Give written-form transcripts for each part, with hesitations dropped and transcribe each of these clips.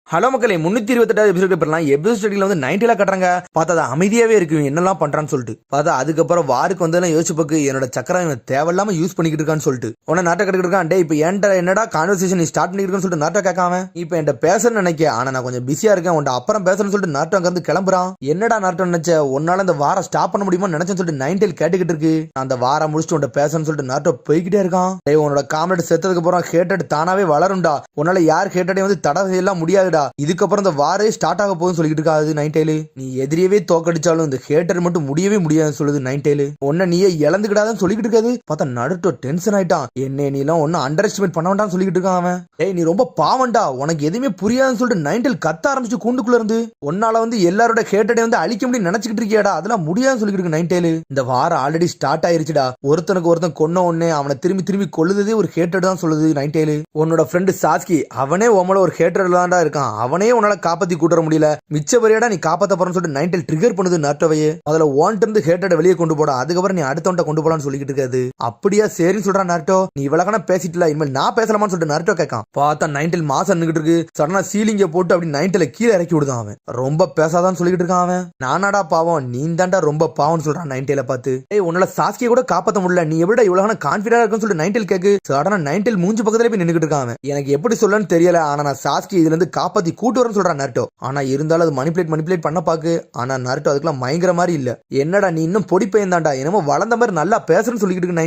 Hello மக்களே 328 episode பெறலாம். Episode ஸ்டடியில வந்து 90ல கட்டுறாங்க. பார்த்தா அது அமைதியாவே இருக்கு, என்னெல்லாம் பண்றான்னு சொல்லிட்டு. பார்த்தா அதுக்கப்புறம் வாருக்கு வந்து யோசிச்சு பார்க்கு என்னோட சக்கரம் இவன் தேவையில்லாம யூஸ் பண்ணிக்கிட்டு இருக்கான்னு சொல்லிட்டு உடனே நாட்டை கட்டுக்கிட்டு இருக்கான். டே இப்ப என்கிட்ட என்னடா கான்வர்சேஷன் நீ ஸ்டார்ட் பண்ணிருக்கன்னு சொல்லிட்டு நாட்டை கேட்காம இப்ப என்கிட்ட பேசணும்னு நினைக்க, ஆனா நான் கொஞ்சம் பிஸியா இருக்கேன், உன்ட அப்புறம் பேசணும்னு சொல்லிட்டு நாட்டம் அங்க இருந்து கிளம்புறான். என்னடா நாட்டம் நினைச்ச உன்னால இந்த வாரம் ஸ்டாப் பண்ண முடியுமா நினைச்சேன்னு சொல்லிட்டு 90 கேட்டுக்கிட்டு இருக்கு. அந்த வாரம் முடிச்சுட்டு உன்ட பேசணும்னு சொல்லிட்டு நாட்டம் போய்கிட்டே இருக்கான். டே உன்னோட காமெடி செத்ததுக்கு அப்புறம் ஹேட்டட் தானாவே வளரும்டா, உன்னால யார் ஹேட்டடே வந்து தடை செய்யலாம் முடியாதுடா, இதுக்கப்புறம் இந்த வாரே ஸ்டார்ட் ஆக போகுதுன்னு சொல்லிட்டு இருக்காது 90. நீ எதிரியவே தோக்கடிச்சாலும் இந்த ஹேட்டர் மட்டும் முடியவே முடியாதுன்னு சொல்லுது 90. உன்ன நீயே இழந்துக்கிடாதுன்னு சொல்லிக்கிட்டு இருக்காது. பார்த்தா நடுட்டோ டென்ஷன் ஆயிட்டான். என்ன நீ எல்லாம் ஒன்னும் அண்டர் எஸ்டிமேட் பண்ண வேண்டாம்னு சொல்லிக்கிட்டு இருக்கான் அவன். ஏய் நீ ரொம்ப பாவண்டா, உனக்கு எதுவுமே புரியாதுன்னு சொல்லிட்டு 90 கத்த ஆரம்பிச்சு கூண்டுக்குள்ள இருந்து உன்னால வந்து எல்லாரோட ஹேட்டடே வந்து அழிக்க முடியும் நினைச்சுக்கிட்டு இருக்கியாடா, அதெல்லாம் முடியாதுன்னு சொல்லிக்கிட்டு இருக்கு 90. இந்த வாரம் ஆல்ரெடி ஸ்டார்ட் ஆயிருச்சுடா, ஒருத்தனுக்கு ஒருத்தன் கொன்ன உடனே அவனை திரும்பி திரும்பி கொள்ளுதே ஒரு ஹேட்டர் தான் சொல்லுது 90. உன்னோட ஃப்ரெண்டு சாஸ்கி அவனே உமல ஒரு ஹேட்டர் தான்டா இருக்கான், அவனே உன்னால காப்பாத்தி கூட்ட முடியல, மிச்ச வரையடா நீ காப்பாத்த போறன்னு சொல்லிட்டு 90 ட்ரிகர் பண்ணுது நாட்டோவையே. அதுல வாண்ட் இருந்து ஹேட்டட வெளியே கொண்டு போட, அதுக்கப்புறம் நீ அடுத்தவன்ட்ட கொண்டு போலான்னு சொல்லிக்கிட்டு இருக்காது. அப்படியா சரின்னு சொல்றான் நாட்டோ. நீ இவ்வளவு பேசிட்டு இனிமேல் நான் பேசலாமான்னு சொல்லிட்டு நாட்டோ கேட்கான். பார்த்தா 90 மாசம் நின்னுட்டு இருக்கு. சடனா சீலிங்க போட்டு அப்படி 90 கீழே இறக்கி விடுதான் அவன். ரொம்ப பேசாதான்னு சொல்லிக்கிட்டு இருக்கான் அவன். நானாடா பாவம், நீ தாண்டா ரொம்ப பாவம்னு சொல்றான் 90 பார்த்து. ஏய் உன்னால சாஸ்கியை கூட காப்பாத்த முடியல, நீ எப்படிடா இவ்வளவு கான்பிடன்டா இருக்குன்னு சொல்லிட்டு 90 கேக்கு. சடனா 90 மூஞ்சி பக்கத்துல போய் நின்னுக்கிட்டு இருக்கான் அவன். எனக்கு எப்படி சொல்லன்னு தெரியல, ஆனா நான் சாஸ்கி இதுல இருந்து காப்பாத்தி கூட்டு வரேன்னு சொல்றான் நாட்டோ. ஆனா இருந்தாலும் அது மணிப்புலேட் பண்ண பாக்கு. ஆனா நருட்டோ அதுக்கெல்லாம் பயங்கர மாதிரி இல்ல. என்னடா நீ இன்னும் பொடி பையன்தான்டா, என்னமோ வளர்ந்த மாதிரி நல்லா பேசுறேன்னு சொல்லிக்கிட்டு இருக்கு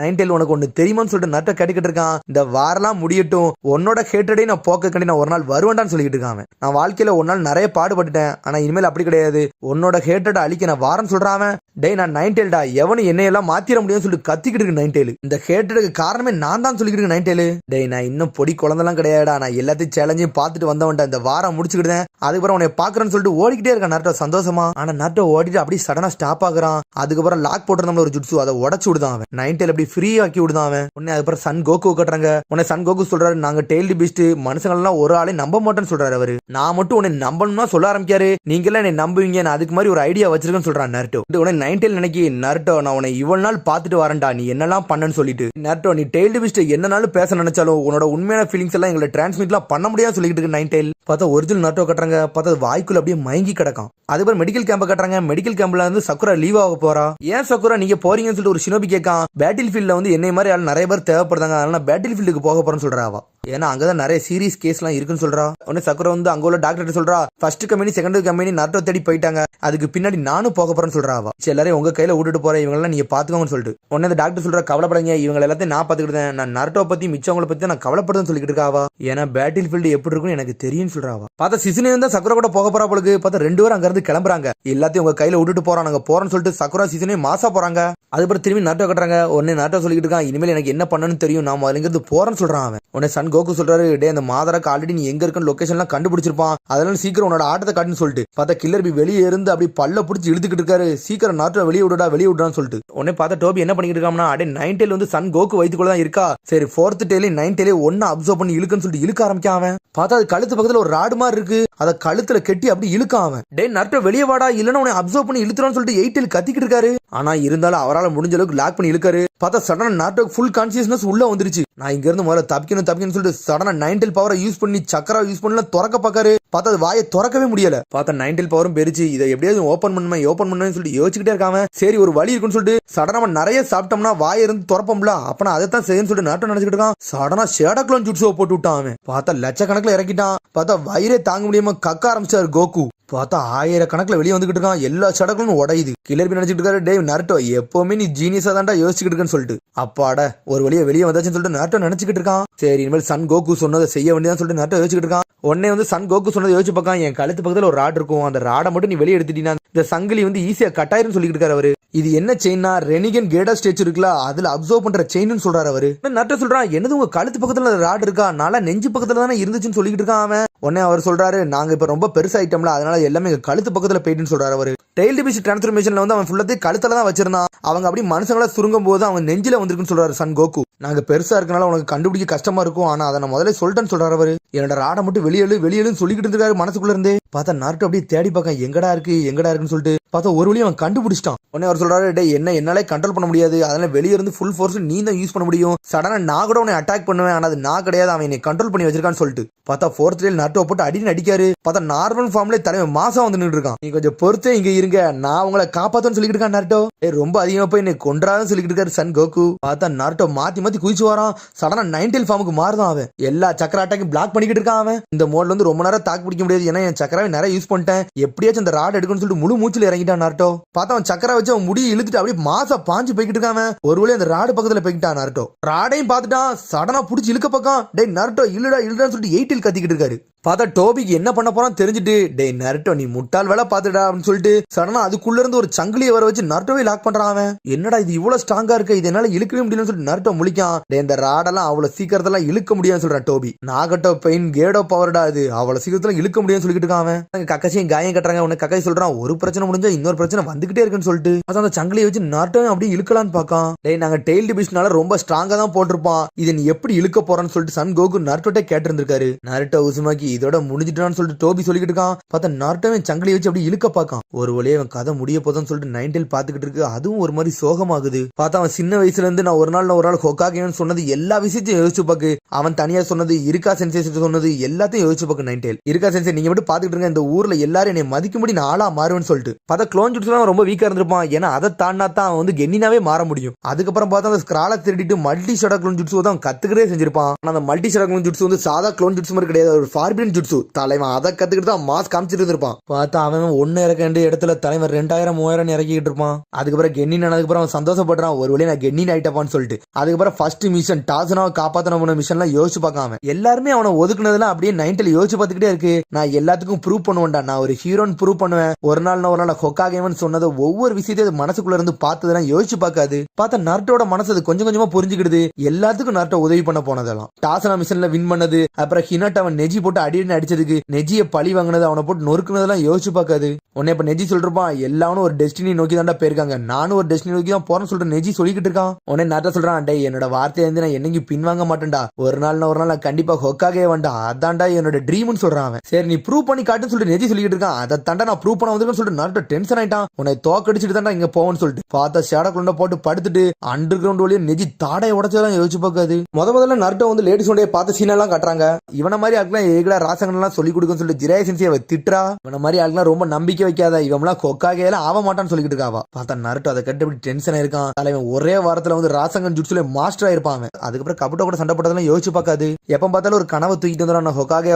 90 உனக்கு ஒண்ணு தெரியுமான்னு சொல்லிட்டு நருட்டோ கேட்டுக்கிட்டு இருக்கான். இந்த வாரெல்லாம் முடியட்டும், உன்னோட ஹேட்டடே நான் போக்க கண்டி நான் ஒரு நாள் வருவேன்டான்னு சொல்லிக்கிட்டு இருக்கான். நான் வாழ்க்கையில ஒரு நாள் நிறைய பாடுபட்டுட்டேன், ஆனா இனிமேல் அப்படி கிடையாது, உன்னோட ஹேட்டட அழிக்க நான் வாரன்னு சொல்றான். டேய் நான் 90டா, எவனும் என்னையெல்லாம் மாத்திர முடியும்னு சொல்லிட்டு கத்திக்கிட்டு இருக்கு 90. இந்த ஹேட்டடுக்கு காரணமே நான் தான் சொல்லிக்கிட்டு இருக்கு 90. டேய் நான் இன்னும் பொடி குழந்தைலாம் கிடையாடா, நான் எல்லாத்தையும் சேலஞ்சையும் பார்த்துட்டு வந்தவன்டா, இந்த வாரம் முடிச்சுக்கிட்டேன், அதுக்கப்புறம் உன்னை பாக்குறேன்னு சொல்லிட்டு ஓடிக்கிட்டே இருக்கான் நருட்டோ சந்தோஷமா. ஆனா நருட்டோ ஓடிட்டு அப்படியே சடனா ஸ்டாப் ஆகுறான். அதுக்கப்புறம் லாக் போட்டு ஒரு ஜுட்சு அதை உடச்சு விடுதான் அவன். 90 அப்படி ஃப்ரீ ஆக்கி விடுதான் அவன். உடனே அதுக்கப்புறம் சன் கோகு கட்டுறாங்க. உடனே சன் கோகு சொல்றாரு, நாங்க டெய்ல்டு பீஸ்ட் மனுஷங்க எல்லாம் ஒரு ஆளே நம்ப மாட்டேன்னு சொல்றாரு அவரு. நான் மட்டும் உன்னை நம்பணும்னா சொல்ல ஆரம்பிக்காரு, நீங்க எல்லாம் என்னை நம்புவீங்க, நான் அதுக்கு மாதிரி ஒரு ஐடியா வச்சிருக்கேன்னு சொல்றான் நருட்டோ. உடனே 90 நினைக்கி, நருட்டோ நான் உன்னை இவ்வளவு நாள் பாத்துட்டு வரேன்டா, நீ என்னெல்லாம் பண்ணன்னு சொல்லிட்டு. நருட்டோ நீ டெய்ல்டு பீஸ்ட் என்னனாலும் பேச நினைச்சாலும் உன்னோட உண்மையான ஃபீலிங்ஸ் எல்லாம் எங்களை டிரான்ஸ்மிட்லாம் பண்ண முடியாது சொல்லிட்டு இருக்கு 90. பார்த்தா ஒரிஜினல் நருட்டோ கட்டுறாங்க. பார்த்தா வாய்க்குள்ள அப்படியே மயங்கி கிடக்கும். அதுக்கப்புறம் மெடிக்கல் கேம்ப் கட்டுறாங்க. மெடிக்கல் கேம்ப்ல வந்து சக்குரா லீவ் ஆக போறா. ஏன் சக்குரா நீங்க போறீங்கன்னு சொல்லிட்டு ஒரு ஷினோபி கேட்கான். பேட்டில் ஃபீல்ட்ல வந்து என்னை மாதிரி ஆள் நிறைய பேர் தேவைப்படுறாங்க, அதனால பேட்டில் ஃபீல்டுக்கு போக போறேன்னு சொல்றா அவ. ஏன்னா அங்கதான் நிறைய சீரியஸ் கேஸ் எல்லாம் இருக்குன்னு சொல்றா. உடனே சக்குரா வந்து அங்க உள்ள டாக்டர் சொல்றா, first company second company Naruto தேடி போயிட்டாங்க, அதுக்கு பின்னாடி நானும் போக போறேன்னு சொல்றா அவ. எல்லாரையும் உங்க கையில விட்டுட்டு போறேன், இவங்க எல்லாம் நீங்க பாத்துக்கோங்கன்னு சொல்லிட்டு. உடனே அந்த டாக்டர் சொல்றா, கவலைப்படாதீங்க, இவங்க எல்லாத்தையும் நான் பாத்துக்கிட்டேன், நான் நருட்டோ பத்தி மிச்சவங்களை பத்தி நான் கவலைப்படுறேன்னு சொல்லிட்டு இருக்கா அவ. ஏன்னா பேட்டில் ஃபீல்டு எப்படி இருக்குன்னு எனக்கு தெரியும்னு சொல்றா அவ. பார்த்தா சிசுனே வந்து சக்குரா கூட போக போறா போலுக்கு. பார்த்தா 2 பேரும் அங்க இருந்து கிளம்புறாங்க. எல்லாத்தையும் உங்க கையில விட்டுட்டு போறோம், நாங்க போறோம்னு சொல்லிட்டு சக்குரா சீசனே மாசா போறாங்க. அதுக்கப்புறம் திரும்பி நருட்டோ கட்டுறாங்க. உடனே நருட்டோ சொல்லிட்டு இருக்கான், இனிமேல் எனக்கு என்ன பண்ணணும்னு தெரியும், நான் முதல்ல இருந்து போறேன்னு சொல்றான் அவன். உடனே சன் கோகு சொல்றாரு, டே அந்த மாதராக்கு ஆல்ரெடி நீ எங்க இருக்குன்னு லொகேஷன் எல்லாம் கண்டுபிடிச்சிருப்பான், அதனால சீக்கிரம் உன்னோட ஆட்டத்தை காட்டுன்னு சொல்லிட்டு. பார்த்தா கில்லர் பி வெளியே இருந்து அப்படி பல்ல பிடிச்சி இழுத்துக்கிட்டு இருக்காரு. சீக்கிரம் நருட்டோ வெளியே விடுறான்னு சொல்லிட்டு. உடனே பார்த்தா டோபி என்ன பண்ணிட்டு இருக்கான்னா, அடே 90 வந்து சன் கோகு வயித்துக்குள்ள தான் இருக்கா, சரி 4th டேல 90 ஒன்னு அப்சர்வ் பண்ணி இழுக்குன்னு சொல்லிட்டு இழுக்க ஆரம்பிக்கான் அவன். பார்த்தா அது கழுத்து பக்கத்துல ஒரு ராடு மாதிரி இருக்கு, அதை கழுத்துல கெட்டி அப்படி இழுக்கான் அவன். டே நருட்டோ வெளியே வாடா, இல்லன்னா உன்னை அப்சர்வ் பண்ணி இழுத்துறான்னு சொல்லிட்டு 8 கத்திக்கிட்டு இருக்காரு. ஆனா இருந்தாலும் அவரால் முடிஞ்ச அளவுக்கு லாக் பண்ணி இழுக்காரு. பார்த்தா சடனா நருட்டோ ஃபுல் கான்சியஸ்னஸ் உள்ள வந்துருச்சு. நான் இங்க இருந்து முதல்ல தப்பிக்கணும் சொல்லிட்டு சடனா 90 பவரை யூஸ் பண்ணி சக்கரா யூஸ் பண்ணல திறக்க பாக்காரு. பார்த்தா அது வாயை திறக்கவே முடியல. பார்த்தா 90 பவரும் பெருச்சு, இதை எப்படியாவது ஓபன் பண்ணுன்னு சொல்லிட்டு யோசிச்சுக்கிட்டே இருக்காம. சரி ஒரு வழி இருக்குன்னு சொல்லிட்டு சடனா நிறைய சாப்பிட்டோம்னா வாயை இருந்து திறப்போம்ல, அப்ப நான் அதைத்தான் செய்யன்னு சொல்லிட்டு நருட்டோ நினைச்சுக்கிட்டு இருக்கான். சடனா ஷேடாக்லோன் ஜுட்ஸுவை போட்டு விட்டான் அவன். பார்த்தா லட்சக்கணக்கில் இறக்கிட்டான். பார்த்தா வயிறே தாங்க முடியாம கக்க ஆரம்பிச்சாரு கோகு. பார்த்தா 1000 கணக்குல வெளியே வந்துகிட்டு இருக்கான். எல்லா சடங்களும் உடையுது. கிளர்பி நினைச்சிட்டு இருக்காரு, டே நருட்டோ எப்பவுமே நீ ஜீனியஸா தான்டா யோசிச்சுக்கிட்டு இருக்கன்னு சொல்லிட்டு. அப்பாட ஒரு வழியை வெளியே வந்தாச்சுன்னு சொல்லிட்டு நருட்டோ நினைச்சுக்கிட்டு இருக்கான். சரி இனிமேல் சன் கோகு சொன்னதை செய்ய வேண்டியதான் சொல்லிட்டு நருட்டோ யோசிச்சுக்கிட்டு இருக்கான். உடனே வந்து சன் கோகு சொன்னதை யோசிச்சு பார்க்கான். என் கழுத்து பக்கத்துல ஒரு ராட் இருக்கும், அந்த ராடை மட்டும் நீ வெளியே எடுத்துட்டீங்கன்னா இந்த சங்கிலி வந்து ஈஸியா கட்டாயிருன்னு சொல்லிட்டு இருக்காரு அவரு. இது என்ன செயின்னா ரெனிகன் கேடா ஸ்டேச் இருக்குல்ல, அதுல அப்சர்வ் பண்ற செயின்னு சொல்றாரு அவரு. நருட்டோ சொல்றான், என்னது உங்க கழுத்து பக்கத்துல ராட் இருக்கா, நாளா நெஞ்சு பக்கத்துல தானே இருந்துச்சுன்னு சொல்லிட்டு இருக்கான் அவன். உடனே அவர் சொல்றாரு, நாங்க இப்ப ரொம்ப பெருசாயிட்டோம்ல, அதனால எல்லாமே கழுத்து பக்கத்துல போயிட்டுன்னு சொல்றாரு அவரு. டெய்ல்டு பீஸ்ட் டிரான்ஸ்ஃபர்மேஷன்ல வந்து அவன் ஃபுல்லத்தையும் கழுத்துல தான் வச்சிருந்தான், அவங்க அப்படி மனுஷங்களா சுருங்கும் போது அவன் நெஞ்சில வந்திருக்குன்னு சொல்றாரு சன் கோகு. நாங்க பெருசா இருக்கனால உனக்கு கண்டுபிடிக்க கஷ்டமா இருக்கும், ஆனா அதை நான் முதல்ல சொல்லிட்டேன்னு சொல்றாரு அவரு. என்னோட ராடை மட்டும் வெளியேழுன்னு சொல்லிக்கிட்டு இருக்காரு மனசுக்குள்ள இருந்தே. பார்த்தா நாருட்டோ அப்படியே தேடி பார்க்க எங்கடா இருக்குன்னு சொல்லிட்டு பார்த்தா ஒரு வழியும் அவன் கண்டுபிடிச்சிட்டான். உடனே அவர் சொல்றாரு, டே என்ன என்னாலே கண்ட்ரோல் பண்ண முடியாது, அதனால வெளியே இருந்து ஃபுல் ஃபோர்ஸ் நீ தான் யூஸ் பண்ண முடியும், சடனா நான் கூட உன்னை அட்டாக் பண்ணுவேன், ஆனா அது நான் கிடையாது, அவன் என்னை கண்ட்ரோல் பண்ணி வச்சிருக்கான்னு சொல்லிட்டு பார்த்தா ஃபோர்த் டேல நாருட்டோ போட்டு அடின்னு அடிக்காரு. பார்த்தா நார்மல் ஃபார்ம்ல தலைவன் மாசம் வந்து நின்று இருக்கான். நீ கொஞ்சம் பொறுத்தே இங்க இருங்க, நான் உங்களை காப்பாத்தன்னு சொல்லிட்டு இருக்கான் நாருட்டோ. ரொம்ப அதிகமா போய் என்னை கொன்றான்னு சொல்லிட்டு இருக்காரு சன் கோகு. பார்த்தா நாருட்டோ மாத்தி குதிச்சு வரான். சடனா 9 ஃபார்முக்கு மாறுதான் அவன். எல்லா சக்கர அட்டாக்கையும் பிளாக் பண்ணிக்கிட்டு இருக்கான் அவன். இந்த மோட்ல வந்து ரொம்ப நேரம் தாக்கு பிடிக்க முடியாது, ஏன்னா என் சக்கராவை நிறைய யூஸ் பண்ணிட்டேன், எப்படியாச்சும் அந்த ராட் எடுக்கணும்னு சொல்லிட்டு முழு மூச்சில் இறங்கிட்டான் நாருட்டோ. பார்த்தா அவன் சக்கரா வச்சு அவன் முடியை இழுத்துட்டு அப்படியே மாசா பாஞ்சு போய்கிட்டு இருக்கான். ஒரு வழி அந்த ராடு பக்கத்துல போய்கிட்டான் நாருட்டோ. ராடையும் பார்த்துட்டான், சடனா புடிச்சு இழுக்க பக்கம். டே நாருட்டோ இல்லடான்னு சொல்லிட்டு 8 கத்திக்கிட்டு இருக்காரு. பார்த்தா டோபிக்கு என்ன பண்ண போறான்னு தெரிஞ்சுட்டு, டே நருட்டோ நீ முட்டாள் வேலை பாத்துடா அப்படின்னு சொல்லிட்டு சடனா அதுக்குள்ள இருந்து ஒரு சங்கிலியை வர வச்சு நருட்டோவை லாக் பண்றான் அவன். என்னடா இது இவ்வளவு ஸ்ட்ராங்கா இருக்கு, இது என்னால இழுக்கவே முடியலன்னு சொல்லிட்டு நருட்டோ முழிக்கான். டே இந்த ராடெல்லாம் அவ்வளவு சீக்கிரத்தெல்லாம் இழுக்க முடியாதுன்னு சொல்றான் டோபி. நாகட்டோ பெயின் கேடோ பவர்டா, அது அவ்வளவு சீக்கிரத்துல இழுக்க முடியும்னு சொல்லிட்டு இருக்கான் அவன். கக்காசியும் காயம் கட்டுறாங்க. உனக்கு கக்காசி சொல்றான், ஒரு பிரச்சனை முடிஞ்சா இன்னொரு பிரச்சனை வந்துகிட்டே இருக்குன்னு சொல்லிட்டு அந்த சங்கிலியை வச்சு நருட்டோவை அப்படியே இழுக்கலான்னு பாக்கான். டே நாங்க டெயில் டிபிஷனால ரொம்ப ஸ்ட்ராங்கா தான் போட்டிருப்பான், இதை நீ எப்படி இழுக்க போறான்னு சொல்லிட்டு சன் கோகு நருட்டோட்டே கேட்டு இருந்திருக்காரு. நருட்டோ உசுமாக்கி இதோட முடிஞ்சிட்டான்னு சொல்லிட்டு டோபி சொல்லிட்டு இருக்கான். பார்த்தா நாருட்டோவை சங்கிலியை வச்சு அப்படியே இழுக்க பாக்கான். ஒரு வழியே அவன் கதை முடிய போதுன்னு சொல்லிட்டு 9 பாத்துக்கிட்டு இருக்கு. அதுவும் ஒரு மாதிரி சோகமாகுது. பார்த்தா அவன் சின்ன வயசுல இருந்து நான் ஒரு நாள் ஹோகாகேன்னு சொன்னது எல்லா விஷயத்தையும் யோசிச்சு பாக்கு. அவன் தனியா சொன்னது, இருக்கா சென்சே சொன்னது எல்லாத்தையும் யோசிச்சு பாக்கு. 9 இருக்கா சென்சே நீங்க மட்டும் பாத்துக்கிட்டு இருங்க, இந்த ஊர்ல எல்லாரும் என்னை மதிக்கும்படி நான் ஆளா மாறுவேன்னு சொல்லிட்டு. பார்த்தா க்ளோன் ஜுட்ஸுலாம் ரொம்ப வீக்கா இருந்திருப்பான், ஏன்னா அதை தாண்டா தான் அவன் வந்து கென்னினாவே மாற முடியும். அதுக்கப்புறம் பார்த்தா அந்த ஸ்கிராலை திருடிட்டு மல்டி ஷடா க்ளோன் ஜுட்ஸு தான் கத்துக்கிட்டே செஞ்சிருப்பான். ஆனா அந்த மல்டி ஷடா க்ளோன் ஜுட்ஸு வந்து சாதா க்ளோன் ஜுட்ஸு மாதிரி கிடையாது, ஒரு ஃபார்பிடன் ஜுட்ஸு. தலைவன் அதை கத்துக்கிட்டு தான் மாஸ் காமிச்சிட்டு இருந்திருப்பான். பார்த்தா அவன் 1 இறக்க இடத்துல தலைவன் 2000-3000 இறக்கிட்டு இருப்பான். அதுக்கப்புறம் கென்னின் ஆனதுக்கப்புறம் அவன் சந்தோஷப்படுறான், ஒரு வழியை நான் கென்னின் ஆயிட்டப்பான்னு சொல்லிட்டு. அதுக்கப்புறம் ஃபர்ஸ்ட் மிஷன் டாசனாவை காப்பாத்தன மிஷன்லாம் யோசிச்சு பார்க்காம எல்லாருமே அவனை ஒதுக்குனதுலாம் அப்படியே 9 யோசிச்சு பார்த்துக்கிட்டே இருக்கு. நான் எல்லாத்துக்கும் ப்ரூவ் பண்ணுவேன்டா, நான் ஒரு ஹீரோன்னு ப்ரூவ் பண்ணுவேன், ஒரு நாள் ஹோகாகேவன் சொன்னதை ஒவ்வொரு விஷயத்தையும் மனசுக்குள்ள இருந்து பார்த்ததெல்லாம் யோசிச்சு பார்க்காது. பார்த்தா நருட்டோட மனசு அது கொஞ்சம் கொஞ்சமா புரிஞ்சுக்கிடுது. எல்லாத்துக்கும் நருட்டோ உதவி பண்ண போனதெல்லாம் டாசனா மிஷன்ல வின் பண்ணது, அப்புறம் ஹினட் அவன் நெஜி போட்டு அடின்னு அடிச்சதுக்கு நெஜிய பழி வாங்கினது, அவனை போட்டு நொறுக்குனதெல்லாம் யோசிச்சு பார்க்காது. உடனே இப்ப நெஜி சொல்றான், எல்லாரும் ஒரு டெஸ்டினி நோக்கி தான்டா போயிருக்காங்க, நானும் ஒரு டெஸ்டினி நோக்கி தான் போறேன்னு சொல்லிட்டு நெஜி சொல்லிக்கிட்டு இருக்கான். உடனே நாட்டா சொல்றான், டே என்னோட வார்த்தையை வந்து நான் என்னைக்கு பின்வாங்க மாட்டேன்டா, ஒரு நாள் நான் கண்டிப்பா ஹோக்காகே வேண்டா, அதான்டா என்னோட ட்ரீம்னு சொல்றான் அவன். சரி நீ ப்ரூவ் பண்ணி காட்டுன்னு சொல்லிட்டு நெஜி சொல்லிட்டு இருக்கான். அதை தாண்டா நான் ப்ரூவ் பண்ண வந்திருக்கேன்னு சொல்லிட்டு நாட்டோ டென்ஷன் ஆயிட்டான். உன்னை தோக்கடிச்சிட்டு தாண்டா இங்க போவோன்னு சொல்லிட்டு பார்த்தா ஷேடக்குள்ள போட்டு படுத்துட்டு அண்டர் கிரவுண்ட் வழியா நெஜி தாடையை உடச்சதெல்லாம் யோசிச்சு பார்க்காது. முதல்ல நருட்டோ வந்து லேடிஸ் உடைய பார்த்த சீன் எல்லாம் காட்டுறாங்க. இவன மாதிரி ஆக்கலாம் ஏகடா ராசங்கன் எல்லாம் சொல்லி கொடுக்குன்னு சொல்லிட்டு ஜிராய் சென்சி அவ திட்டுறா. இவன மாதிரி ஆளுலாம் ரொம்ப நம்பிக்கை வைக்காத, இவன்லாம் ஹோக்காகே எல்லாம் ஆக மாட்டான்னு சொல்லிட்டு இருக்காவா. பார்த்தா நருட்டோ அதை கட்டு இப்படி டென்ஷன் ஆயிருக்கான். தலைவன் ஒரே வாரத்துல வந்து ராசங்கன் ஜுட்சுல மாஸ்டர் ஆயிருப்பான். அதுக்கப்புறம் கபுட்டோ கூட சண்டை போட்டதெல்லாம் யோசிச்சு பார்க்காது. எப்ப பார்த்தாலும் ஒரு கனவை தூக்கிட்டு வந்துடும், நான் ஹோக்காகே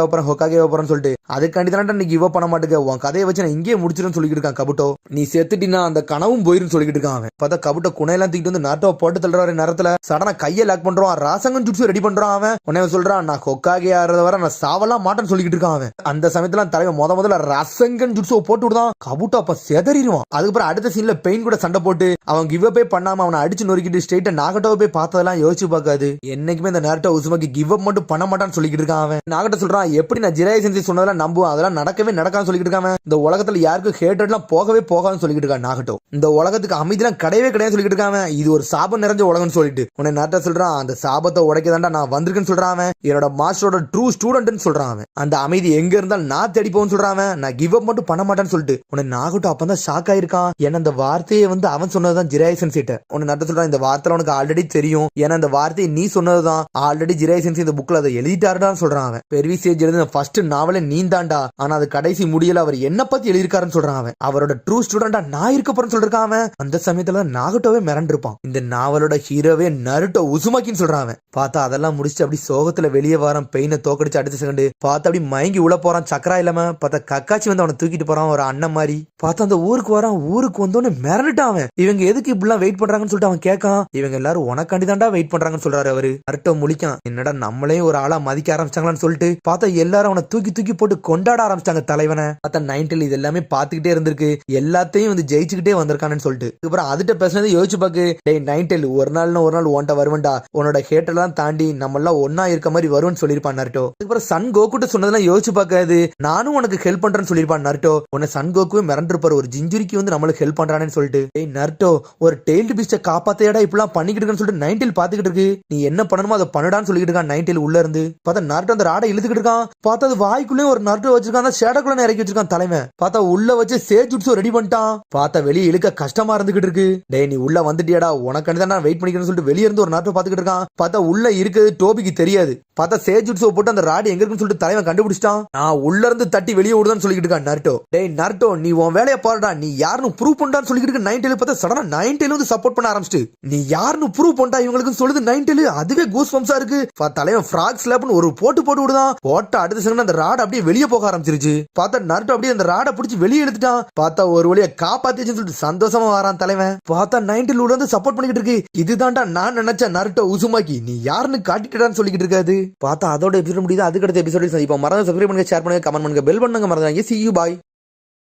போறேன்னு சொல்லிட்டு. அதுக்காண்டி தான் நீ கிவ் அப் பண்ண மாட்டேங்க, உன் கதையை வச்சு நான் இங்கே முடிச்சிருன்னு சொல்லிட்டு இருக்கான் கபுட்டோ. நீ செத்துட்டினா அந்த கனவும் போயிருன்னு சொல்லிட்டு இருக்கான் அவன். பார்த்தா கபுட்டோ குணையெல்லாம் தூக்கிட்டு வந்து நருட்டோ போட்டு தள்ளுற நேரத்துல சடனா கையை லாக் பண்றான், ராசங்கன் ஜுட்சு ரெடி பண்றான் அவன். உடனே சொல்றான், நான் ஹோக்காகே ஆறத வர நான் சாவலாம் மாட்டேன்னு சொல்லிட்டு இருக்கான் அவன். அந்த சமயத்துல தலைவன் முதல்ல ராசங்கன் ஜுட்சுவை போட்டு விடுதான். கபுட்டோ அப்ப செதறிடுவான். அதுக்கப்புறம் அடுத்த சீன்ல பெயின் கூட சண்டை போட்டு அவன் கிவ் அப் பண்ணாம அவனை அடிச்சு நொறுக்கிட்டு ஸ்ட்ரெயிட்டா நாகட்டோவை போய் பார்த்ததெல்லாம் யோசிச்சு பார்க்காது. என்னைக்குமே இந்த நாருட்டோ உசுமாக்கி கிவ் அப் மட்டும் பண்ண மாட்டான்னு சொல்லிட்டு இருக்கான் அவன். நாகட்டோ சொல்றான், எப்படி நான் ஜிராய் சென்சி சொன்னதெல்லாம் நம்புவேன், அதெல்லாம் நடக்கவே நடக்கான்னு சொல்லிட்டு இருக்கான். இந்த உலகத்துல யாருக்கும் ஹேட்டட்லாம் போகவே போகாதுன்னு சொல்லிட்டு இருக்கான் நாகட்டோ. இந்த உலகத்துக்கு அமைதிலாம் கிடையவே கிடையாது சொல்லிட்டு இருக்கான். இது ஒரு சாபம் நிறைஞ்ச உலகம்னு சொல்லிட்டு உன்னை நாட்டா சொல்றான், அந்த சாபத்தை உடைக்க தாண்டா நான் வந்திருக்கேன்னு சொல்றான். என்னோட மாஸ்டரோட ட்ரூ ஸ்டூடெண்ட்னு சொல்றான். அந்த அமைதி எங்க இருந்தாலும் நான் தேடி போன்னு சொல்றான். நான் கிவ் அப் மட்டும் பண்ண மாட்டேன்னு சொல்லிட்டு உன்னை நாகட்டோ அப்பதான் ஷாக் ஆயிருக்கான். ஏன்னா அந்த வார்த்தையை வந்து அவன் சொன்னதுதான் ஜிராய் சென்சிட்ட. உன்னை நாட்டா சொல்றான், இந்த வார்த்தை உனக்கு ஆல்ரெடி தெரியும், ஏன்னா இந்த வார்த்தையை நீ சொன்னதுதான் ஆல்ரெடி ஜிராய் சென்சி இந்த புக்ல அதை எழுதிட்டாருடான்னு சொல்றான். அவன் பெர்விசேஜ் எழுதின ஃபர்ஸ்ட் நாவலே நீ தாண்டா, ஆனா அது கடைசி முடியல அவர் என்ன பத்தி எழுதிருக்காருன்னு சொல்றான். அவன் அவரோட ட்ரூ ஸ்டூடெண்டா நான் இருக்க போறேன்னு சொல்றான். அந்த சமயத்துல நாகட்டோவே மிரண்டிருப்பான். இந்த நாவலோட ஹீரோவே நருட்டோ உசுமாக்கின்னு சொல்றான். பார்த்தா அதெல்லாம் முடிச்சு அப்படி சோகத்துல வெளியே வரான். பெயினை தோக்கடிச்சு அடுத்த செகண்ட் பார்த்தா அப்படி மயங்கி உள்ள போறான். சக்கரா இல்லாம பார்த்தா கக்காச்சி வந்து அவனை தூக்கிட்டு போறான் ஒரு அண்ணன் மாதிரி. பார்த்தா அந்த ஊருக்கு வரான். ஊருக்கு வந்தோன்னு மிரண்டுட்டான். இவங்க எதுக்கு இப்படிலாம் வெயிட் பண்றாங்கன்னு சொல்லிட்டு அவன் கேட்கான். இவங்க எல்லாரும் உனக்காண்டி தாண்டா வெயிட் பண்றாங்கன்னு சொல்றாரு அவரு. நருட்டோ முழிக்கான், என்னடா நம்மளே ஒரு ஆளா மதிக்க ஆரம்பிச்சாங்களான்னு சொல்லிட்டு பார்த்தா எல்லாரும் அவனை தூக்கி தூக்கி போட்டு கொண்டாட ஆரம்பிச்சாங்க தலைவனை. பார்த்தா 9 இது எல்லாமே பாத்துக்கிட்டே இருந்திருக்கு, எல்லாத்தையும் வந்து ஜெயிச்சுக்கிட்டே வந்திருக்கான்னு சொல்லிட்டு. அப்புறம் அதுட்ட பேசுனது யோசிச்சு பாக்கு. டேய் 9 ஒரு நாள் உன்ட்ட வருவன்டா, உன்னோட ஹேட்டெல்லாம் தாண்டி நம்ம எல்லாம் ஒன்னா இருக்க மாதிரி வரும்னு சொல்லிருப்பான் நருட்டோ. அதுக்கப்புறம் சன் கோகு கோகுட்ட சொன்னதெல்லாம் யோசிச்சு பார்க்காது. நானும் உனக்கு ஹெல்ப் பண்றேன்னு சொல்லிருப்பான் நருட்டோ. உன்னை சன் கோகுவே மிரண்டிருப்பாரு, ஒரு ஜிஞ்சுரிக்கு வந்து நம்மளுக்கு ஹெல்ப் பண்றானேன்னு சொல்லிட்டு. ஏய் நருட்டோ, ஒரு டெய்ல்டு பீஸ்ட காப்பாத்தையடா இப்பெல்லாம் பண்ணிக்கிட்டு இருக்குன்னு சொல்லிட்டு நைன்டேல் பாத்துக்கிட்டு இருக்கு. நீ என்ன பண்ணணுமோ அதை பண்ணுடான்னு சொல்லிட்டு இருக்கான் நைன்டேல் உள்ள இருந்து. பார்த்தா நருட்டோ அந்த ராடை இழுத்துக்கிட்டு இருக்கான். பார்த்தா அது வாய்க்குள்ளே ஒரு நருட்டோ வச்சிருக்கான், அந்த ஷேடோக்குள்ள இறக்கி வச்சிருக்கான் தலைவன். பார்த்தா உள்ள வச்சு சேஜுட்ஸோ ரெடி பண்ணிட்டான். பார்த்தா வெளியே இழுக்க கஷ்டமா இருந்துகிட்டு இருக்கு. டேய் நீ உள்ள வந்துட்டியாடா, உனக்கு தான் நான் வெயிட் பண்ணிக்கிறேன்னு சொல்லிட்டு வெளியே இருந்து ஒரு நருட்டோ பாத்துக்கிட்டு இருக்கான். பார்த்தா உள்ள இருக்கிறது டோபிக்கு தெரியாது. பார்த்தா சேஜுட்ஸோ போட்டு அந்த ராடு எங்க இருக்குன்னு சொல்லிட்டு தலைவன் கண்டுபிடிச்சிட்டான். நான் உள்ள இருந்து தட்டி வெளியே விடுதான்னு சொல்லிட்டு இருக்கான் நருட்டோ. டேய் நருட்டோ, நீ உன் வேலையை பாருடா, நீ யாருன்னு ப்ரூவ் பண்ணான்னு சொல்லிட்டு இருக்க நைன்டேல். பார்த்தா சடனா நைன்டேல் வந்து சப்போர்ட் பண்ண ஆரம்பிச்சிட்டு, நீ யாருன்னு ப்ரூவ் பண்ணா இவங்களுக்கு சொல்லுது நைன்டேல். அதுவே கூஸ் பம்ப்ஸா இருக்கு. தலைவன் ஃப்ராக் ஸ்லாப்னு ஒரு போட்டு விடுதான். போட்ட அடுத்த செகண்ட் அந்த ராட் அப்படியே வெளியே போக ஆரம்பிச்சிருச்சு. பார்த்தா நருட்டோ அப்படியே அந்த ராடை பிடிச்சி வெளியே எடுத்துட்டான். பார்த்தா ஒரு வழியா காப்பாத்திச்சுன்னு சொல்லிட்டு சந்தோஷமா வரான் தலைவன். பார்த்தா நைன்டேல் உள்ள வந்து சப்போர்ட் பண்ணிக்கிட்டு இருக்கு. இதுதான்டா நான் நினைச்ச நருட்டோ உசுமாக்கி, நீ யாருன்னு காட்டிட்டான்னு சொல்லிக்கிட்டு இருக்காது. பார்த்தா அதோட எபிசோட் முடியுது. அதுக்கடுத்த எபிசோட சந்திப்போம். மறந்து சப்ஸ்கிரைப் பண்ணுங்க, ஷேர் பண்ணுங்க, கமெண்ட் பண்ணுங்க, பெல் பண்ணுங்க. மறந்துடாதீங்க. See you, bye.